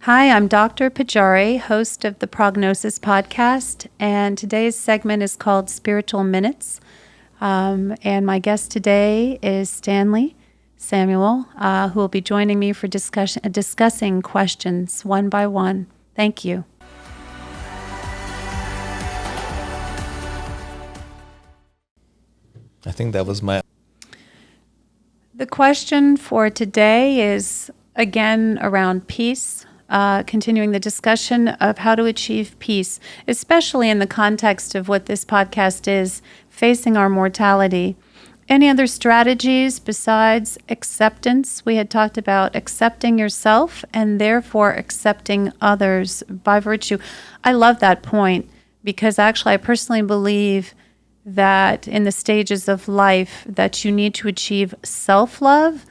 Hi, I'm Dr. Pajari, host of the Prognosis podcast, and today's segment is called Spiritual Minutes. And my guest today is Stanley Samuel, who will be joining me for discussing questions one by one. Thank you. I think that was my. The question for today is again around peace, continuing the discussion of how to achieve peace, especially in the context of what this podcast is, facing our mortality. Any other strategies besides acceptance? We had talked about accepting yourself and therefore accepting others by virtue. I love that point because actually I personally believe that in the stages of life that you need to achieve self-love,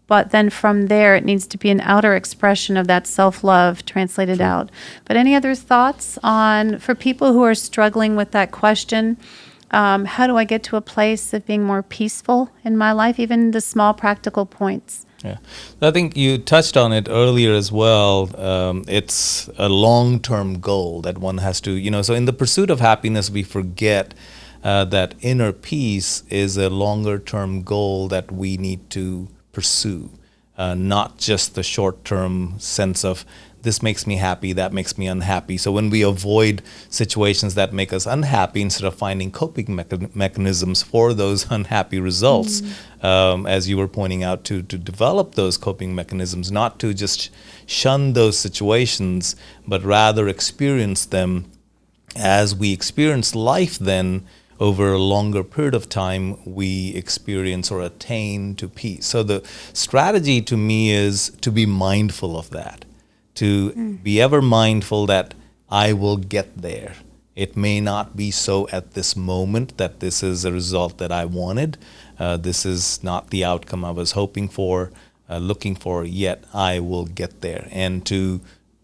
but then from there it needs to be an outer expression of that self-love translated out. But any other thoughts on, for people who are struggling with that question, how do I get to a place of being more peaceful in my life, even the small practical points? Yeah, I think you touched on it earlier as well. It's a long-term goal that one has to, so in the pursuit of happiness, we forget that inner peace is a longer-term goal that we need to pursue, not just the short-term sense of this makes me happy, that makes me unhappy. So when we avoid situations that make us unhappy, instead of finding coping mechanisms for those unhappy results, as you were pointing out, to develop those coping mechanisms, not to just shun those situations, but rather experience them as we experience life. Then over a longer period of time, we experience or attain to peace. So the strategy to me is to be mindful of that, to be ever mindful that I will get there. It may not be so at this moment that this is a result that I wanted. This is not the outcome I was hoping for, looking for, yet I will get there. And to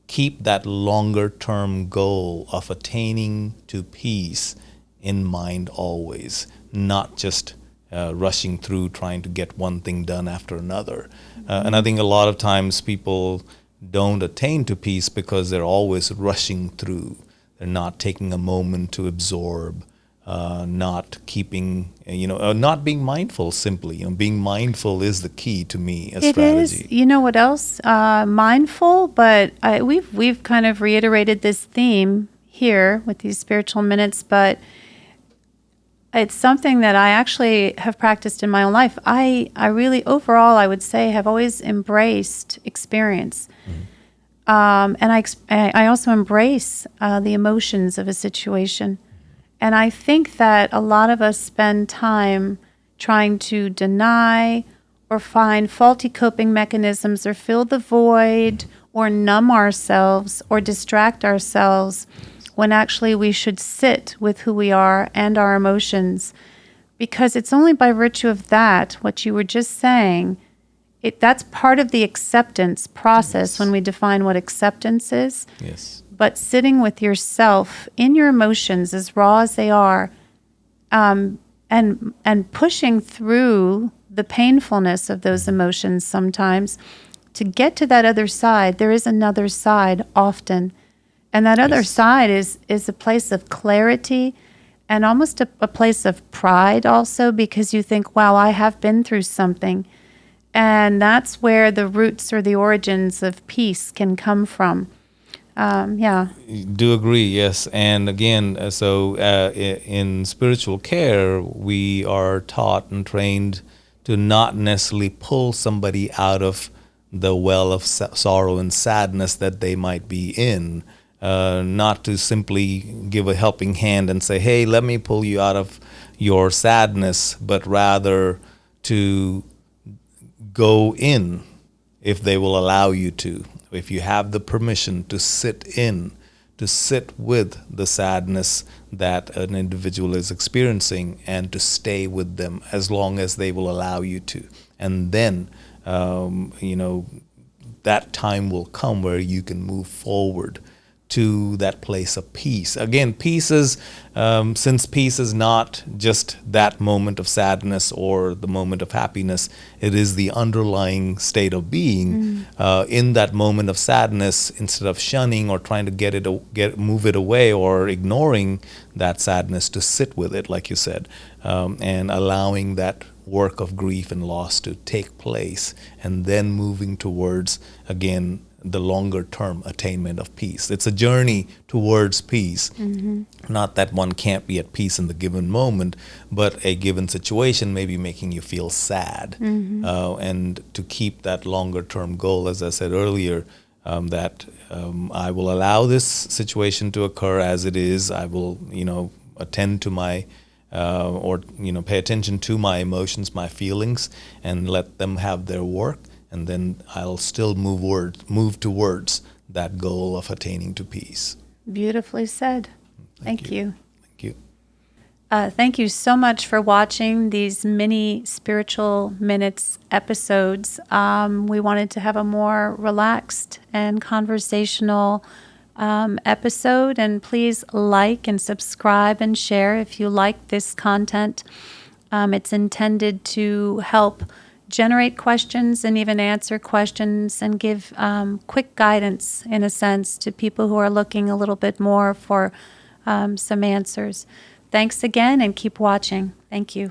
keep that longer term goal of attaining to peace in mind always, not just rushing through trying to get one thing done after another. And I think a lot of times people don't attain to peace because they're always rushing through. They're not taking a moment to absorb, not keeping, not being mindful simply. Being mindful is the key to me as strategy. It is. You know what else? Mindful, but we've kind of reiterated this theme here with these spiritual minutes, but it's something that I actually have practiced in my own life. I really, overall, I would say, have always embraced experience. And I also embrace the emotions of a situation. And I think that a lot of us spend time trying to deny or find faulty coping mechanisms or fill the void or numb ourselves or distract ourselves, when actually we should sit with who we are and our emotions. Because it's only by virtue of that, what you were just saying, that's part of the acceptance process. Yes. When we define what acceptance is. Yes. But sitting with yourself in your emotions, as raw as they are, and pushing through the painfulness of those emotions sometimes to get to that other side. There is another side often. And that other side is a place of clarity and almost a place of pride also, because you think, wow, I have been through something. And that's where the roots or the origins of peace can come from. Do agree, yes. And again, in spiritual care, we are taught and trained to not necessarily pull somebody out of the well of sorrow and sadness that they might be in. Not to simply give a helping hand and say, hey, let me pull you out of your sadness, but rather to go in if they will allow you to. If you have the permission to sit with the sadness that an individual is experiencing and to stay with them as long as they will allow you to. And then, that time will come where you can move forward to that place of peace. Again, peace is, since peace is not just that moment of sadness or the moment of happiness, it is the underlying state of being. In that moment of sadness, instead of shunning or trying to move it away or ignoring that sadness, to sit with it, like you said, and allowing that work of grief and loss to take place, and then moving towards, again, the longer term attainment of peace. It's a journey towards peace. Not that one can't be at peace in the given moment, but a given situation may be making you feel sad. And to keep that longer term goal, as I said earlier, that I will allow this situation to occur as it is. I will, attend to my pay attention to my emotions, my feelings, and let them have their work. And then I'll still move towards that goal of attaining to peace. Beautifully said. Thank you. Thank you. Thank you so much for watching these mini Spiritual Minutes episodes. We wanted to have a more relaxed and conversational episode. And please like and subscribe and share if you like this content. It's intended to help generate questions and even answer questions and give quick guidance, in a sense, to people who are looking a little bit more for some answers. Thanks again, and keep watching. Thank you.